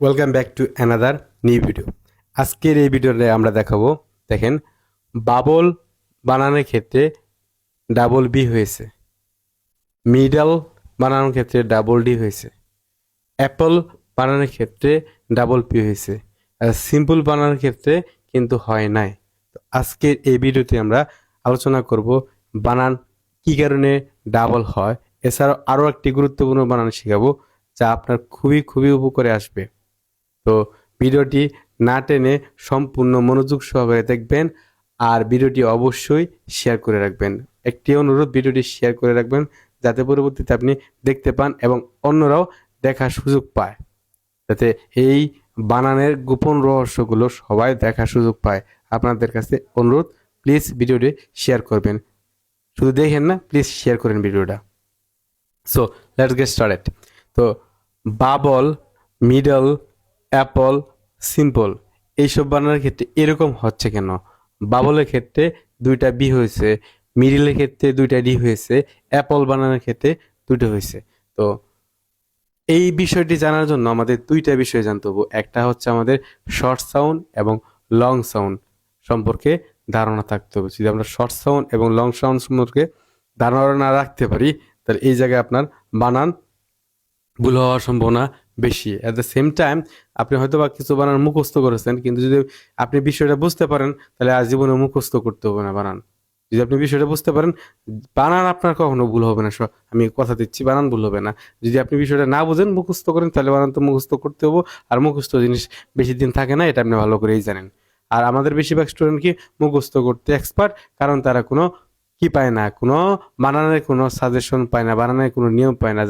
Welcome back to another new video. আজকের এই ভিডিওতে আমরা দেখাবো, দেখেন, বাবল বানানোর ক্ষেত্রে ডাবল বি হয়েছে, মিডল বানানোর ক্ষেত্রে ডাবল ডি হয়েছে, অ্যাপল বানানোর ক্ষেত্রে ডাবল পি হয়েছে, আর সিম্পল বানানোর ক্ষেত্রে কিন্তু হয় নাই। তো আজকের এই ভিডিওতে আমরা আলোচনা করব বানান কী কারণে ডাবল হয়, এছাড়াও আরও একটি গুরুত্বপূর্ণ বানান শেখাবো যা আপনার খুবই খুবই উপকারে আসবে। তো ভিডিওটি না টেনে সম্পূর্ণ মনোযোগ সহকারে দেখবেন, আর ভিডিওটি অবশ্যই শেয়ার করে রাখবেন। একটি অনুরোধ, ভিডিওটি শেয়ার করে রাখবেন যাতে পরবর্তীতে আপনি দেখতে পান এবং অন্যরাও দেখার সুযোগ পায়, যাতে এই বানানের গোপন রহস্যগুলো সবাই দেখার সুযোগ পায়। আপনাদের কাছে অনুরোধ, প্লিজ ভিডিওটি শেয়ার করবেন, শুধু দেখেন না, প্লিজ শেয়ার করেন ভিডিওটা। So let's get started. তো বাবল, মিডল, অ্যাপল, সিম্পল এইসব বানানোর ক্ষেত্রে এরকম হচ্ছে কেন? বাবলের ক্ষেত্রে দুইটা বি হয়েছে, মিডিলের ক্ষেত্রে দুইটা ডি হয়েছে, অ্যাপল বানানোর ক্ষেত্রে দুটো হয়েছে। তো এই বিষয়টি জানার জন্য আমাদের দুইটা বিষয় জানতে হবে। একটা হচ্ছে আমাদের শর্ট সাউন্ড এবং লং সাউন্ড সম্পর্কে ধারণা থাকতে হবে। যদি আমরা শর্ট সাউন্ড এবং লং সাউন্ড সম্পর্কে ধারণা না রাখতে পারি, তাহলে এই জায়গায় আপনার বানান ভুল হওয়ার সম্ভাবনা বেশি। অ্যাট দ্য সেম টাইম আপনি হয়তো বা কিছু বানান মুখস্থ করেছেন, কিন্তু যদি আপনি বিষয়টা বুঝতে পারেন তাহলে আজীবনে মুখস্থ করতে হবে না বানান। যদি আপনি বিষয়টা বুঝতে পারেন, বানান আপনার কখনো ভুল হবে না। আমি কথা দিচ্ছি, বানান ভুল হবে না। যদি আপনি বিষয়টা না বুঝেন, মুখস্থ করেন, তাহলে বানান তো মুখস্থ করতে হবে। আর মুখস্থ জিনিস বেশি দিন থাকে না, এটা আপনি ভালো করেই জানেন। আর আমাদের বেশিরভাগ স্টুডেন্ট কি মুখস্থ করতে এক্সপার্ট, কারণ তারা কোনো কি পায় না, কোনো বানানের কোনো সাজেশন পায় না, বানানের কোনো নিয়ম পায় না।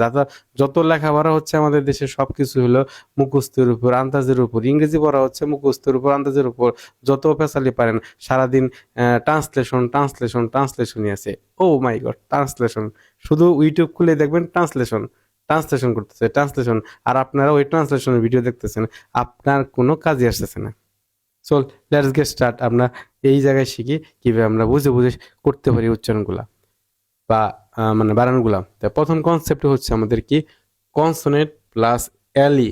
যত লেখাপড়া হচ্ছে আমাদের দেশে সব কিছু হলো মুখস্থের উপর, আন্দাজের উপর। ইংরেজি পড়া হচ্ছে মুখস্থের উপর, আন্দাজের উপর। যত পেশালি পারেন সারাদিন ট্রান্সলেশন ট্রান্সলেশন ট্রান্সলেশনই আছে। ও মাই গড, ট্রান্সলেশন! শুধু ইউটিউব খুলে দেখবেন ট্রান্সলেশন ট্রান্সলেশন করতেছে, ট্রান্সলেশন। আর আপনারা ওই ট্রান্সলেশনের ভিডিও দেখতেছেন, আপনার কোনো কাজে আসতেছে না। So let's get start. আমরা এই জায়গায় শিখি কিভাবে আমরা বুঝে বুঝে করতে পারি উচ্চারণগুলা বা মানে বানানগুলা। তো প্রথম কনসেপ্ট হচ্ছে আমাদের কি, কনসোনেন্ট প্লাস এলই।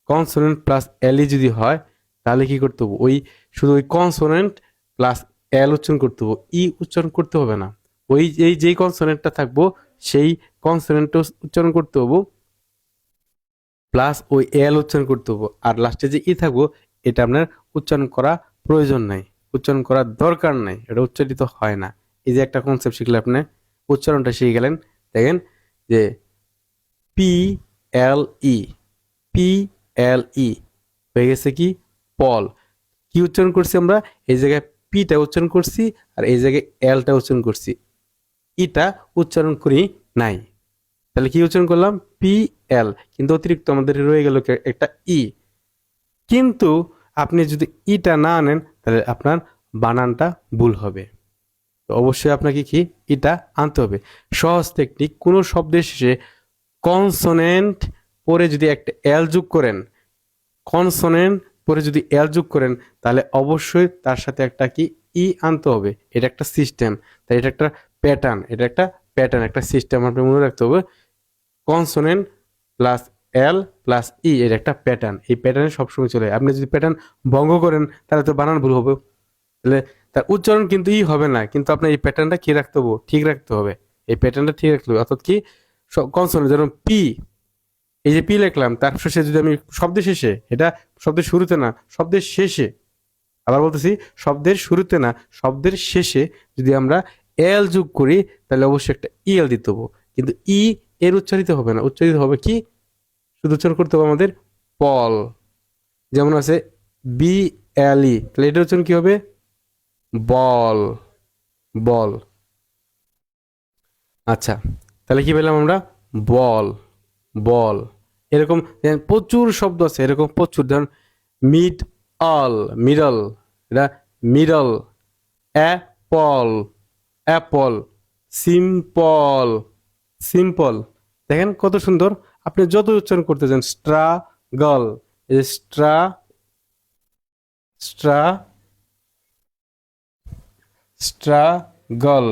কনসোনেন্ট প্লাস এলই যদি হয় তাহলে কি করতে হবে, ওই শুধু ওই কনসোনেন্ট প্লাস এল উচ্চারণ করতে হবে, ই উচ্চারণ করতে হবে না। ওই যেই কনসোনেন্টটা থাকবো সেই কনসোনেন্টটা উচ্চারণ করতে হবে, প্লাস ওই এল উচ্চারণ করতে হবে। আর লাস্টে যে ই থাকবো এটা আপনার উচ্চারণ করা প্রয়োজন নাই, উচ্চারণ করার দরকার নাই, এটা উচ্চারিত হয় না। এই যে একটা কনসেপ্ট শিখলে আপনি, উচ্চারণটা শিখে গেলেন। দেখেন যে পি এল ই, পি এল ই হয়ে গেছে কি পল। কি উচ্চারণ করছি আমরা? এই জায়গায় পিটা উচ্চারণ করছি আর এই জায়গায় এলটা উচ্চারণ করছি, ইটা উচ্চারণ করি নাই। তাহলে কি উচ্চারণ করলাম? P L. কিন্তু অতিরিক্ত আমাদের রয়ে গেল একটা ই। কিন্তু আপনি যদি ইটা না আনেন তাহলে আপনার বানানটা ভুল হবে। তো অবশ্যই আপনাকে কি ইটা আনতে হবে। সহজ টেকনিক, কোনো শব্দের শেষে কনসোনেন্ট পরে যদি একটা এল যোগ করেন, কনসোনেন্ট পরে যদি এল যোগ করেন, তাহলে অবশ্যই তার সাথে একটা কি ই আনতে হবে। এটা একটা সিস্টেম, তাই এটা একটা প্যাটার্ন, এটা একটা প্যাটার্ন, একটা সিস্টেম আপনি মনে রাখতে হবে। Consonant plus L plus E, এর একটা প্যাটার্ন, এই প্যাটার্নে সবসময় চলে। আপনি যদি প্যাটার্ন ভঙ্গ করেন তাহলে তো বানান ভুল হবে, তাহলে তার উচ্চারণ কিন্তু ই হবে না। কিন্তু আপনার এই প্যাটার্নটা কি রাখতে হবে, ঠিক রাখতে হবে। এই প্যাটার্নটা ঠিক রাখতে হবে, অর্থাৎ কি কনসোনেন্ট, যেমন পি, এই যে পি লিখলাম, তার শেষে যদি আমি শব্দের শেষে, এটা শব্দের শুরুতে না, শব্দের শেষে, আবার বলতেছি শব্দের শুরুতে না, শব্দের শেষে যদি আমরা এল যোগ করি তাহলে অবশ্যই একটা ইএল দিতে হবো। কিন্তু ই এর উচ্চারিত হবে না, উচ্চারিত হবে কি, শুধু উচ্চারণ করতে হবে আমাদের পল। যেমন আছে বি এল ই, তাহলে এটার উচ্চারণ কি হবে? বল, বল। আচ্ছা, তাহলে কি পেলাম আমরা? বল, বল। এরকম প্রচুর শব্দ আছে, এরকম প্রচুর। ধরুন মিড অল, মিডল, এটা middle. Apple, Apple. Simple, simple. দেখেন কত সুন্দর। আপনি যত উচ্চারণ করতে চান, স্ট্রাগল, এই যে স্ট্রা, স্ট্রা, স্ট্রাগল।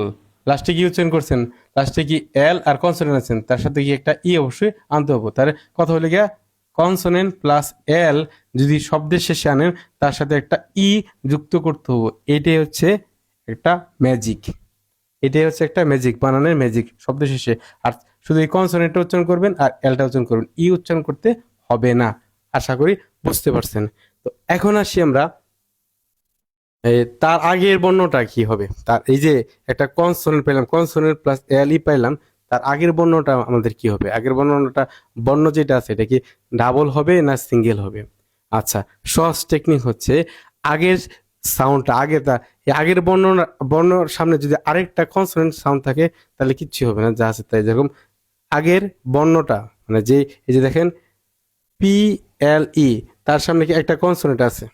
লাস্টে কি উচ্চারণ করছেন? লাস্টে কি এল আর কনসোনেন্ট আছেন, তার সাথে কি একটা ই অবশ্যই আনতে হবে। তার কথা হলে গিয়া কনসোনেন্ট প্লাস এল যদি শব্দের শেষে আনেন তার সাথে একটা ই যুক্ত করতে হবে, এটাই হচ্ছে একটা ম্যাজিক। এটাই হচ্ছে একটা ম্যাজিক, বানানের ম্যাজিক শব্দ শেষে। আর শুধু এই কনসোনেন্টটা উচ্চারণ করবেন আর এলটা উচ্চারণ করবেন, ই উচ্চারণ করতে হবে না। আশা করি বুঝতে পারছেন। তো এখন আসি আমরা তার আগের বর্ণটা কি হবে। তার এই যে একটা কনসোনেন্ট পেলাম, কনসোনেন্ট প্লাস এল ই পাইলাম, তার আগের বর্ণটা আমাদের কি হবে? আগের বর্ণটা বর্ণ যেটা আছে এটা কি ডাবল হবে না সিঙ্গেল হবে? আচ্ছা, সহজ টেকনিক হচ্ছে আগের সাউন্ডটা আগে এই আগের বর্ণর সামনে যদি আরেকটা কনসোনেন্ট সাউন্ড থাকে তাহলে কিচ্ছু হবে না, যা আছে তাই। যেরকম আগের বর্ণটা মানে যে এই যে দেখেন পি এল ই, তার সামনে কি একটা কনসোনেন্ট আছে,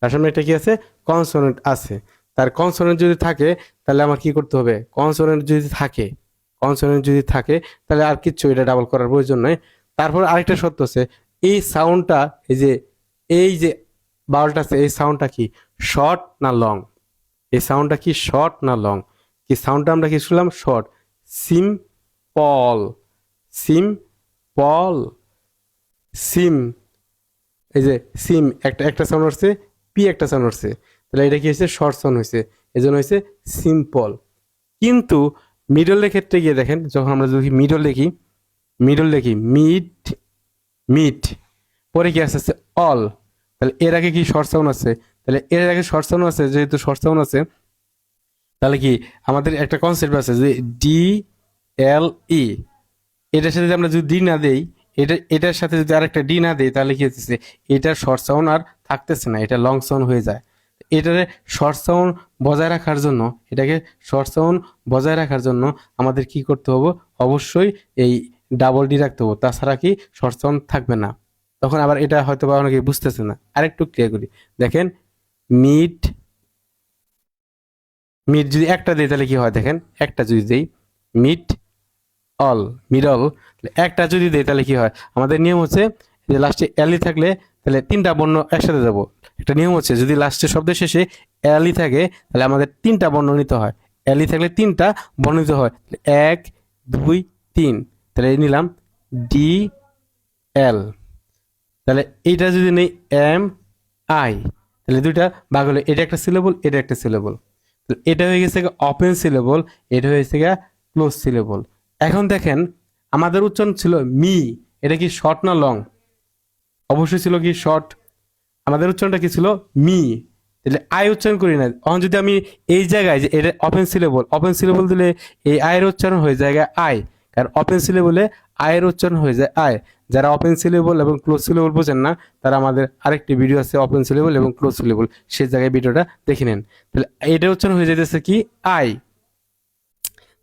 তার সামনে একটা কি আছে? কনসোনেন্ট আছে। তার কনসোনেন্ট যদি থাকে তাহলে আমার কি করতে হবে? কনসোনেন্ট যদি থাকে, কনসোনেন্ট যদি থাকে তাহলে আর কিচ্ছু এটা ডাবল করার প্রয়োজন নয়। তারপর আরেকটা সত্য আছে, এই সাউন্ডটা এই যে বাউলটা আছে এই সাউন্ডটা কি শর্ট না লং? এই সাউন্ডটা কি শর্ট না লং? কি সাউন্ডটা আমরা কি শুনলাম? শর্ট। সিম পল, সিম পল, সিম, এই যে সিম একটা একটা সাউন্ড হচ্ছে, পি একটা সাউন্ড হচ্ছে, তাহলে এটা কি হয়েছে? শর্ট সাউন্ড হয়েছে, এই জন্য হয়েছে সিম্পল। কিন্তু মিডলের ক্ষেত্রে গিয়ে দেখেন, যখন আমরা যদি মিডল লিখি, মিডল লিখি মিড, মিড, পরে কি আসছে? অল। তাহলে এর আগে কি শর্ট সাউন্ড আছে? তাহলে এর আগে শর্ট সাউন্ড আছে, যেহেতু শর্ট সাউন্ড আছে তাহলে কি আমাদের একটা কনসেপ্ট আছে যে ডি এল ই, এটার সাথে যদি আমরা যদি ডি না দেই, এটার সাথে যদি আরেকটা ডি না দেই তাহলে কি হচ্ছে? এটার শর্ট সাউন্ড আর থাকতেছে না, এটা লং সাউন্ড হয়ে যায়। এটারে শর্ট সাউন্ড বজায় রাখার জন্য, এটাকে শর্ট সাউন্ড বজায় রাখার জন্য আমাদের কি করতে হবে? অবশ্যই এই ডাবল ডি রাখতে হবে, তাছাড়া কি শর্ট সাউন্ড থাকবে না। তখন আবার এটা হয়তো বা অনেকে বুঝতেছে না, আরেকটু ক্লিয়ার করি। দেখেন মিড, মিড যদি একটা দেই তাহলে কি হয়? দেখেন একটা যদি দেই মিড অল, মিডল, একটা যদি দেই তাহলে কি হয়? আমাদের নিয়ম হচ্ছে যে লাস্টে এলই থাকলে তাহলে তিনটা বর্ণ একসাথে দেবো। একটা নিয়ম হচ্ছে যদি লাস্টে শব্দের শেষে এলই থাকে তাহলে আমাদের তিনটা বর্ণ নিতে হয়, এলই থাকলে তিনটা বর্ণ নিতে হয়। এক, দুই, তিন, তাহলে এই নিলাম ডি এল। তাহলে এইটা যদি নেই এম আই, তাহলে দুইটা ভাগ হলো, এটা একটা সিলেবল, এটা একটা সিলেবল। এটা হয়ে গেছে ওপেন সিলেবল, এটা হয়েছে গা ক্লোজ সিলেবল। এখন দেখেন আমাদের উচ্চারণ ছিল মি, এটা কি শর্ট না লং? অবশ্যই ছিল কি শর্ট। আমাদের উচ্চারণটা কি ছিল? মি, তাহলে আই উচ্চারণ করি না। এখন যদি আমি এই জায়গায় যে এটা ওপেন সিলেবল, ওপেন সিলেবল দিলে এই আয়ের উচ্চারণ হয়ে যায় আই, কারণ ওপেন সিলেবলে আয়ের উচ্চারণ হয়ে যায় আয়। যারা ওপেন সিলেবল এবং ক্লোজ সিলেবল বোঝেন না তারা আমাদের আরেকটি ভিডিও আছে ওপেন সিলেবল এবং ক্লোজ সিলেবল, সেই জায়গায় ভিডিওটা দেখে নেন। তাহলে এটা উচ্চারণ হয়ে যেতেছে কি আই।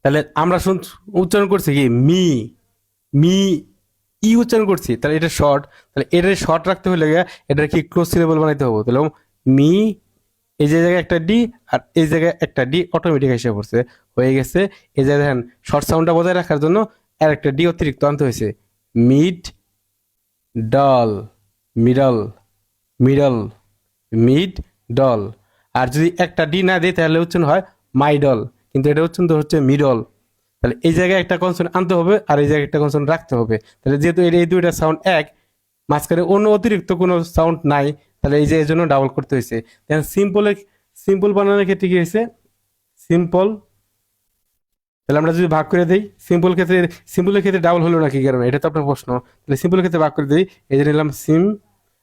তাহলে আমরা উচ্চারণ করছি কি মি, মি ই উচ্চারণ করছি, তাহলে এটা শর্ট। তাহলে এটা শর্ট রাখতে হলে এটা কি ক্লোজ সিলেবল বানাইতে হবে। তাহলে মি, এই যে জায়গায় একটা ডি আর এই জায়গায় একটা ডি অটোমেটিক এসে পড়ছে, হয়ে গেছে। এই জায়গায় দেখেন শর্ট সাউন্ডটা বজায় রাখার জন্য আর একটা ডি অতিরিক্ত আনতে হয়েছে। Middle, middle, middle, middle. আর যদি একটা ডি না দেয় তাহলে উচ্চারণ হয় মাইডল, কিন্তু এটা উচ্চারণ হচ্ছে মিডল। তাহলে এই জায়গায় একটা কনসোনেন্ট আনতে হবে আর এই জায়গায় একটা কনসোনেন্ট রাখতে হবে। তাহলে যেহেতু এই দুইটা সাউন্ড এক, মাঝখানে অন্য অতিরিক্ত কোনো সাউন্ড নাই, তাহলে এই যে এই জন্য ডাবল করতে হয়েছে। দেখেন সিম্পল বানানোর ক্ষেত্রে কি হয়েছে? সিম্পল, তাহলে আমরা যদি ভাগ করে দিই সিম্পলের ক্ষেত্রে ডাবল হলো না কি কারণে? এটা তো আপনার প্রশ্ন। তাহলে সিম্পলের ক্ষেত্রে ভাগ করে দিই, এই যে নিলাম সিম,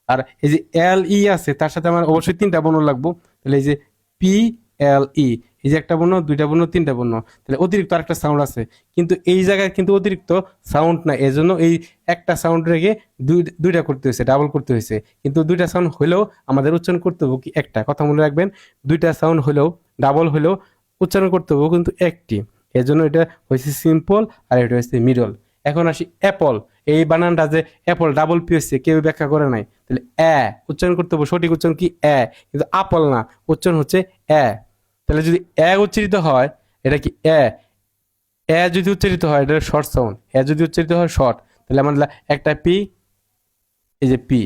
আর এই যে এল ই আছে তার সাথে আমার অবশ্যই তিনটা বর্ণ লাগবো। তাহলে এই যে পি এল ই, এই যে একটা বর্ণ, দুইটা বর্ণ, তিনটা বর্ণ, তাহলে অতিরিক্ত আরেকটা সাউন্ড আছে। কিন্তু এই জায়গায় কিন্তু অতিরিক্ত সাউন্ড না, এই জন্য এই একটা সাউন্ড রেখে দুইটা করতে হয়েছে, ডাবল করতে হয়েছে। কিন্তু দুইটা সাউন্ড হলেও আমাদের উচ্চারণ করতে হবে কি একটা, কথা মনে রাখবেন, দুইটা সাউন্ড হলেও ডাবল হলেও উচ্চারণ করতে হবে কিন্তু একটি। এর জন্য এটা হয়েছে সিম্পল আর এটা হচ্ছে মিডল। এখন আসি অ্যাপল, এই বানানটা যে অ্যাপল ডাবল পি হচ্ছে কেউ ব্যাখ্যা করে নাই। তাহলে উচ্চারণ করতে হবে, সঠিক উচ্চারণ কি কিন্তু আপল না, উচ্চারণ হচ্ছে তাহলে যদি উচ্চারিত হয় এটা কি যদি উচ্চারিত হয় এটা শর্ট সাউন্ড, যদি উচ্চারিত হয় শর্ট, তাহলে আমার একটা পি, এই যে পি,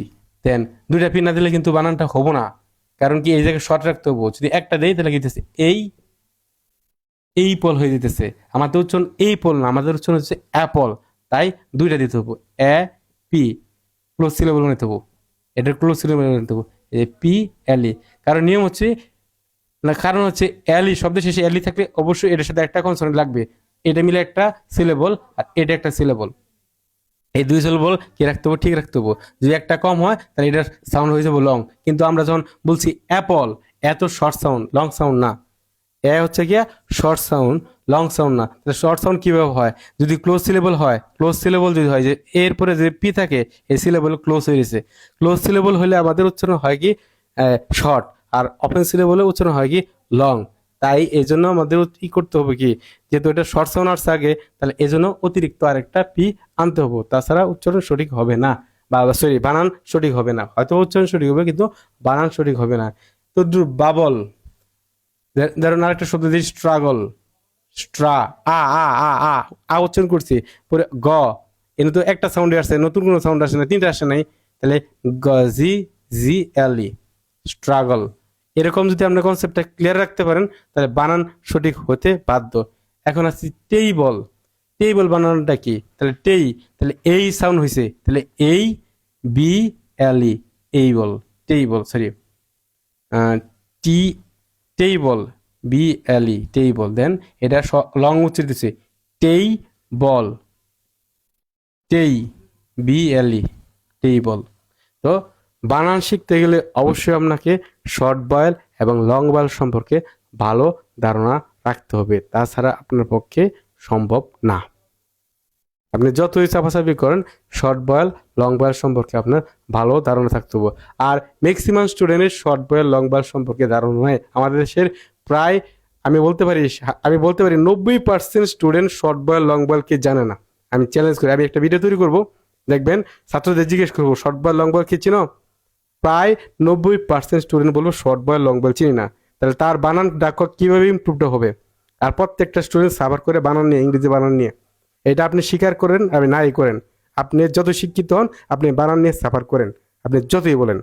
দেন দুইটা পি না দিলে কিন্তু বানানটা হবো না, কারণ কি এই জায়গায় শর্ট রাখতে হবো। যদি একটা দেই তাহলে কি এই পল হয়ে যেতেছে। আমাদের উচ্চারণ এই পল না, আমাদের উচ্চারণ হচ্ছে অ্যাপল, তাই দুইটা দিতে হবো পি। ক্লোজ সিলেবল বানাইতে হবো, এটার ক্লোজ সিলেবল বানাইতে হবো, এই পি এল ই। কারণ নিয়ম হচ্ছে না, কারণ হচ্ছে এল ই শব্দের শেষে এল ই থাকলে অবশ্যই এটার সাথে একটা কনসোনেন্ট লাগবে, এটা মিলে একটা সিলেবল আর এটা একটা সিলেবল। এই দুই সিলেবল কি রাখতে হবে, ঠিক রাখতে হবে। যদি একটা কম হয় তাহলে এটার সাউন্ড হয়ে যাবে লং। কিন্তু আমরা যখন বলছি অ্যাপল, এত শর্ট সাউন্ড, লং সাউন্ড না। এ হচ্ছে গিয়া শর্ট সাউন্ড, লং সাউন্ড না। তাহলে শর্ট সাউন্ড কিভাবে হয়, যদি ক্লোজ সিলেবল হয়, ক্লোজ সিলেবল যদি হয় যে এরপরে যে পি থাকে এই সিলেবল ক্লোজ হয়ে গেছে, ক্লোজ সিলেবল হলে আমাদের উচ্চারণ হয় কি শর্ট, আর ওপেন সিলেবলে উচ্চারণ হয় কি লং। তাই এই জন্য আমাদের কি করতে হবে কি, যেহেতু এটা শর্ট সাউন্ড আসছে আগে, তাহলে এই জন্য অতিরিক্ত আরেকটা পি আনতে হবে, তাছাড়া উচ্চারণ সঠিক হবে না, বা সরি বানান সঠিক হবে না। হয়তো উচ্চারণ সঠিক হবে কিন্তু বানান সঠিক হবে না। তো বাবল, ধরুন আরেকটা শব্দ দিই স্ট্রাগল, স্ট্রা, আ আ আ আ আ উচ্চারণ করছি, পরে গ, এনে তো একটা সাউন্ডে আসছে, নতুন কোনো সাউন্ড আসে না, তিনটা আসে নাই, তাহলে গ, জি, জি এল ই, স্ট্রাগল। এরকম যদি আপনার কনসেপ্টটা ক্লিয়ার রাখতে পারেন তাহলে বানান সঠিক হতে বাধ্য। এখন আসছি টেইবল, টেইবল বানানোটা কি, তাহলে টেই, তাহলে এই সাউন্ড হয়েছে, তাহলে এই বি এল ই, এই বল, table, sorry T, table, B L E, table. Then এটা লং উচ্চারিত দিচ্ছে টেই বল, টেই, বি এল ই, টেইবল। তো বানান শিখতে গেলে অবশ্যই আপনাকে শর্ট বয়েল এবং লং বয়েল সম্পর্কে ভালো ধারণা রাখতে হবে, তাছাড়া আপনার পক্ষে সম্ভব না। আপনি যতই চাপাচাপি করেন, শর্ট বয়েল লং বয়েল সম্পর্কে আপনার ভালো ধারণা থাকতে হবে। আর ম্যাক্সিমাম স্টুডেন্টের শর্ট বয়েল লং বয়েল সম্পর্কে ধারণা নয়। আমাদের দেশের প্রায় আমি বলতে পারি 90% স্টুডেন্ট শর্ট বয়েল লং বয়েলকে জানে না। আমি চ্যালেঞ্জ করি, আমি একটা ভিডিও তৈরি করব, দেখবেন ছাত্রদের জিজ্ঞেস করবো শর্ট বয়েল লং বয়েল কি চিনো, প্রায় 90% স্টুডেন্ট বলবো শর্ট বয়েল লং বয়েল চিনি না। তাহলে তার বানান ডাক কিভাবে ইমপ্রুভড হবে। আর প্রত্যেকটা স্টুডেন্ট সাফার করে বানান নিয়ে, ইংরেজি বানান নিয়ে, এটা আপনি স্বীকার করেন আমি নাই করেন, আপনি যত শিক্ষিত হন আপনি বানান নিয়ে সাফার করেন, আপনি যতই বলেন।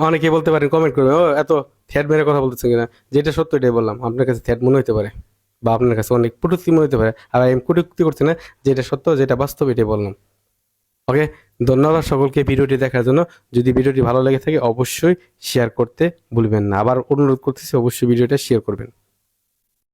অনেকে বলতে পারেন, কমেন্ট করবে, ও এত থ্যাট মেরে কথা বলতেছে কিনা, যেটা সত্য এটাই বললাম। আপনার কাছে থ্যাট মনে হতে পারে বা আপনার কাছে অনেক কটূক্তি মনে হতে পারে, আর আমি কটূক্তি করছি না, যেটা সত্য যেটা বাস্তব এটাই বললাম। ওকে, ধন্যবাদ সকলকে ভিডিওটি দেখার জন্য। যদি ভিডিওটি ভালো লেগে থাকে অবশ্যই শেয়ার করতে ভুলবেন না। আবার অনুরোধ করতেছি অবশ্যই ভিডিওটা শেয়ার করবেন।